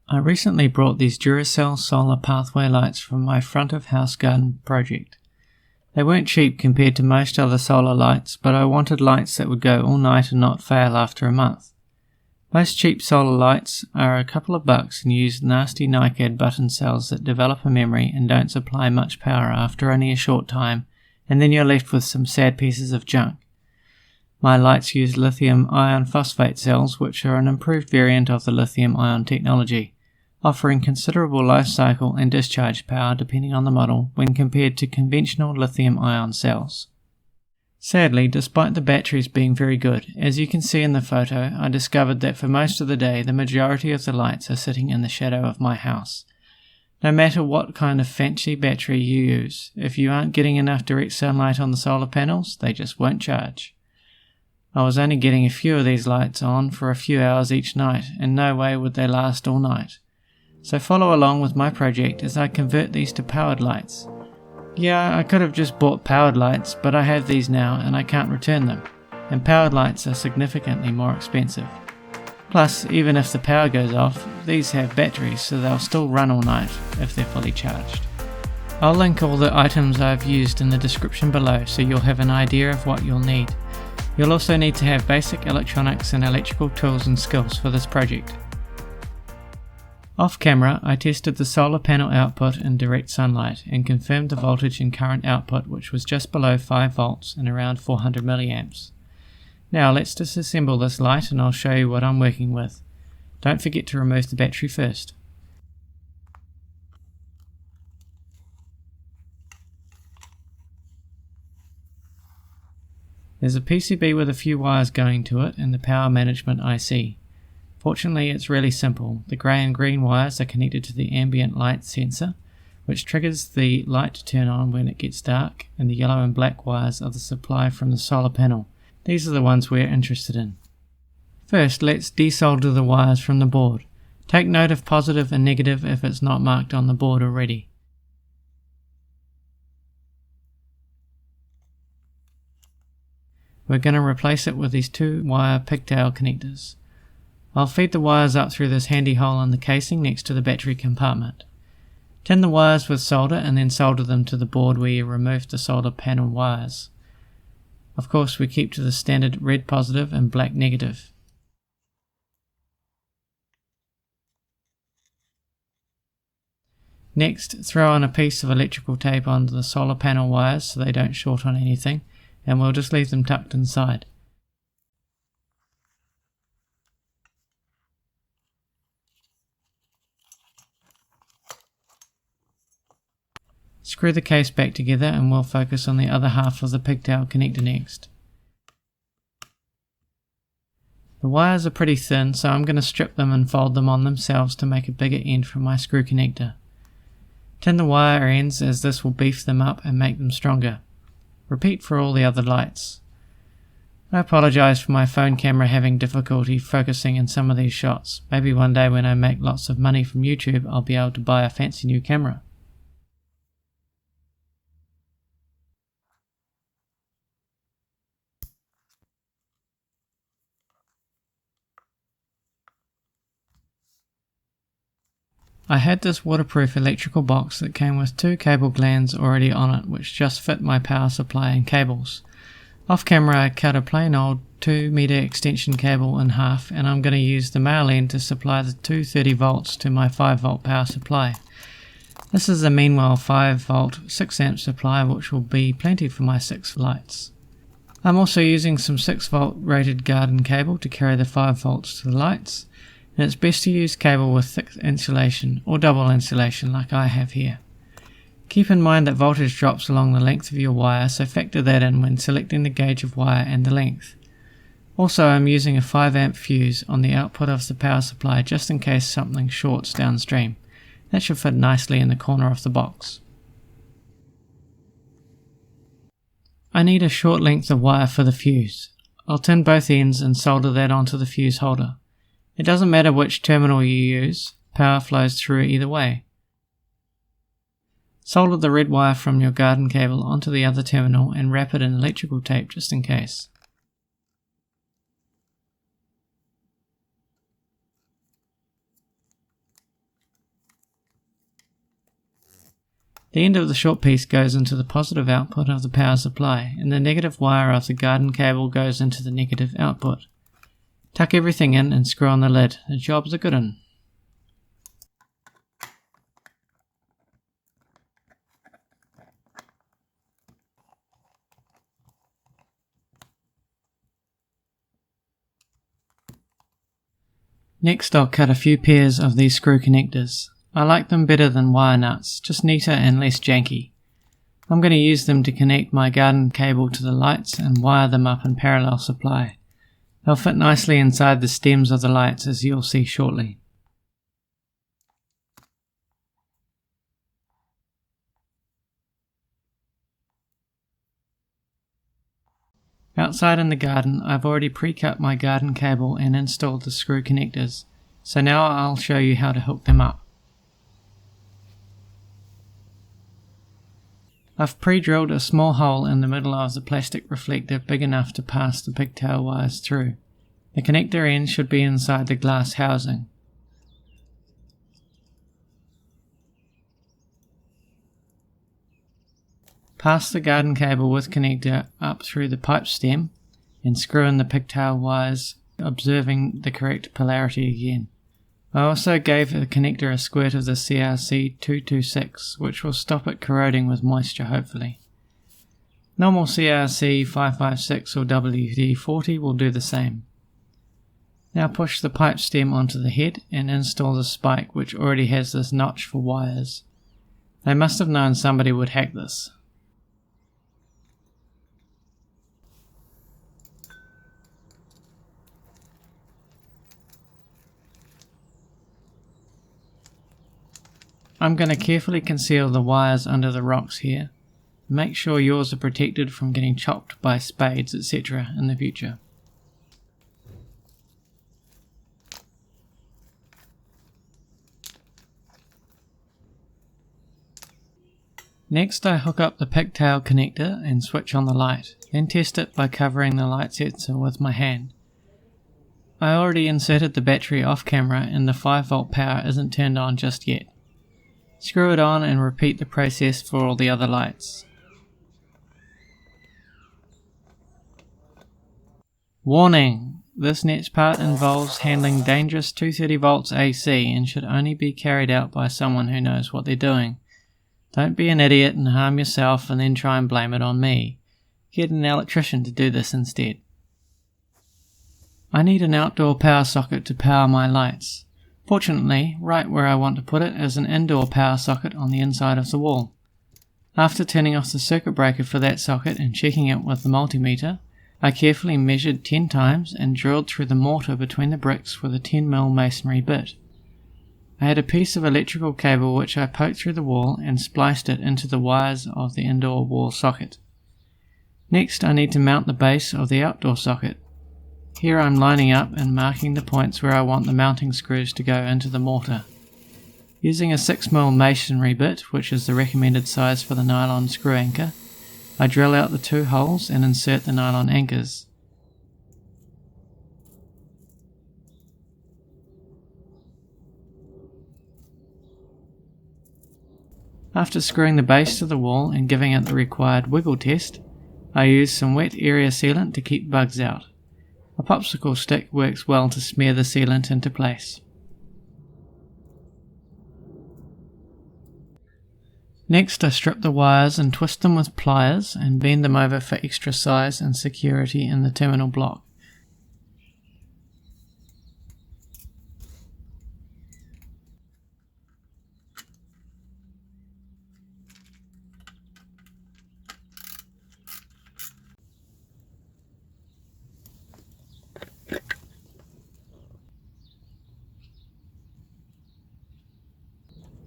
I recently brought these Duracell solar pathway lights from my front of house garden project. They weren't cheap compared to most other solar lights, but I wanted lights that would go all night and not fail after a month. Most cheap solar lights are a couple of bucks and use nasty Nicad button cells that develop a memory and don't supply much power after only a short time, and then you're left with some sad pieces of junk. My lights use lithium iron phosphate cells, which are an improved variant of the lithium ion technology, offering considerable life cycle and discharge power depending on the model when compared to conventional lithium ion cells. Sadly, despite the batteries being very good, as you can see in the photo, I discovered that for most of the day the majority of the lights are sitting in the shadow of my house. No matter what kind of fancy battery you use, if you aren't getting enough direct sunlight on the solar panels, they just won't charge. I was only getting a few of these lights on for a few hours each night, and no way would they last all night. So follow along with my project as I convert these to powered lights. Yeah, I could have just bought powered lights, but I have these now and I can't return them, and powered lights are significantly more expensive. Plus, even if the power goes off, these have batteries so they'll still run all night if they're fully charged. I'll link all the items I've used in the description below so you'll have an idea of what you'll need. You'll also need to have basic electronics and electrical tools and skills for this project. Off camera, I tested the solar panel output in direct sunlight and confirmed the voltage and current output, which was just below 5 volts and around 400 milliamps. Now let's disassemble this light and I'll show you what I'm working with. Don't forget to remove the battery first. There's a PCB with a few wires going to it and the power management IC. Fortunately, it's really simple. The grey and green wires are connected to the ambient light sensor, which triggers the light to turn on when it gets dark, and the yellow and black wires are the supply from the solar panel. These are the ones we're interested in. First, let's desolder the wires from the board. Take note of positive and negative if it's not marked on the board already. We're going to replace it with these 2-wire pigtail connectors. I'll feed the wires up through this handy hole in the casing next to the battery compartment. Tin the wires with solder and then solder them to the board where you removed the solar panel wires. Of course, we keep to the standard red positive and black negative. Next, throw on a piece of electrical tape onto the solar panel wires so they don't short on anything, and we'll just leave them tucked inside. Screw the case back together and we'll focus on the other half of the pigtail connector next. The wires are pretty thin, so I'm going to strip them and fold them on themselves to make a bigger end for my screw connector. Tin the wire ends as this will beef them up and make them stronger. Repeat for all the other lights. I apologise for my phone camera having difficulty focusing in some of these shots. Maybe one day when I make lots of money from YouTube I'll be able to buy a fancy new camera. I had this waterproof electrical box that came with 2 cable glands already on it, which just fit my power supply and cables. Off camera I cut a plain old 2 meter extension cable in half, and I'm going to use the male end to supply the 230 volts to my 5 volt power supply. This is a Meanwhile 5 volt 6 amp supply, which will be plenty for my 6 lights. I'm also using some 6 volt rated garden cable to carry the 5 volts to the lights. And it's best to use cable with thick insulation or double insulation like I have here. Keep in mind that voltage drops along the length of your wire, so factor that in when selecting the gauge of wire and the length. Also, I'm using a 5 amp fuse on the output of the power supply just in case something shorts downstream. That should fit nicely in the corner of the box. I need a short length of wire for the fuse. I'll tin both ends and solder that onto the fuse holder. It doesn't matter which terminal you use, power flows through either way. Solder the red wire from your garden cable onto the other terminal and wrap it in electrical tape just in case. The end of the short piece goes into the positive output of the power supply, and the negative wire of the garden cable goes into the negative output. Tuck everything in and screw on the lid. The job's a good one. Next I'll cut a few pairs of these screw connectors. I like them better than wire nuts, just neater and less janky. I'm going to use them to connect my garden cable to the lights and wire them up in parallel supply. They'll fit nicely inside the stems of the lights, as you'll see shortly. Outside in the garden, I've already pre-cut my garden cable and installed the screw connectors, so now I'll show you how to hook them up. I've pre-drilled a small hole in the middle of the plastic reflector big enough to pass the pigtail wires through. The connector end should be inside the glass housing. Pass the garden cable with connector up through the pipe stem and screw in the pigtail wires, observing the correct polarity again. I also gave the connector a squirt of the CRC 226, which will stop it corroding with moisture hopefully. Normal CRC 556 or WD-40 will do the same. Now push the pipe stem onto the head and install the spike, which already has this notch for wires. They must have known somebody would hack this. I'm going to carefully conceal the wires under the rocks here. Make sure yours are protected from getting chopped by spades, etc. in the future. Next I hook up the pigtail connector and switch on the light, then test it by covering the light sensor with my hand. I already inserted the battery off camera and the 5V power isn't turned on just yet. Screw it on and repeat the process for all the other lights. Warning! This next part involves handling dangerous 230V AC and should only be carried out by someone who knows what they're doing. Don't be an idiot and harm yourself and then try and blame it on me. Get an electrician to do this instead. I need an outdoor power socket to power my lights. Fortunately, right where I want to put it is an indoor power socket on the inside of the wall. After turning off the circuit breaker for that socket and checking it with the multimeter, I carefully measured 10 times and drilled through the mortar between the bricks with a 10mm masonry bit. I had a piece of electrical cable which I poked through the wall and spliced it into the wires of the indoor wall socket. Next I need to mount the base of the outdoor socket. Here I'm lining up and marking the points where I want the mounting screws to go into the mortar. Using a 6mm masonry bit, which is the recommended size for the nylon screw anchor, I drill out the 2 holes and insert the nylon anchors. After screwing the base to the wall and giving it the required wiggle test, I use some wet area sealant to keep bugs out. A popsicle stick works well to smear the sealant into place. Next I strip the wires and twist them with pliers and bend them over for extra size and security in the terminal block.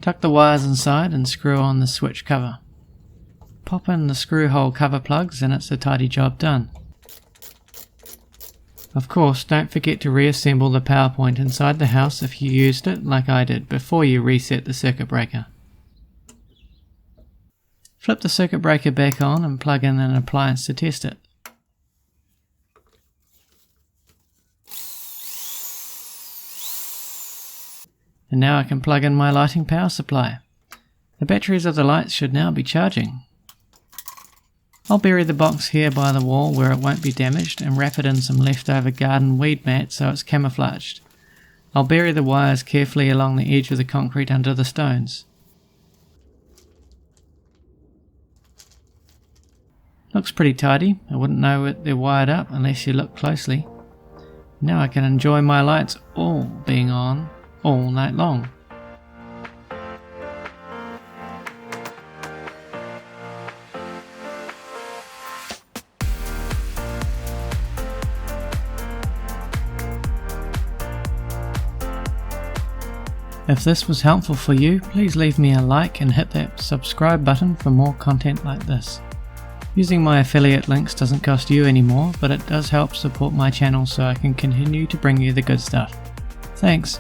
Tuck the wires inside and screw on the switch cover. Pop in the screw hole cover plugs and it's a tidy job done. Of course, don't forget to reassemble the power point inside the house if you used it like I did before you reset the circuit breaker. Flip the circuit breaker back on and plug in an appliance to test it. And now I can plug in my lighting power supply. The batteries of the lights should now be charging. I'll bury the box here by the wall where it won't be damaged and wrap it in some leftover garden weed mat so it's camouflaged. I'll bury the wires carefully along the edge of the concrete under the stones. Looks pretty tidy. I wouldn't know it they're wired up unless you look closely. Now I can enjoy my lights all being on all night long. If this was helpful for you, please leave me a like and hit that subscribe button for more content like this. Using my affiliate links doesn't cost you any more, but it does help support my channel so I can continue to bring you the good stuff. Thanks.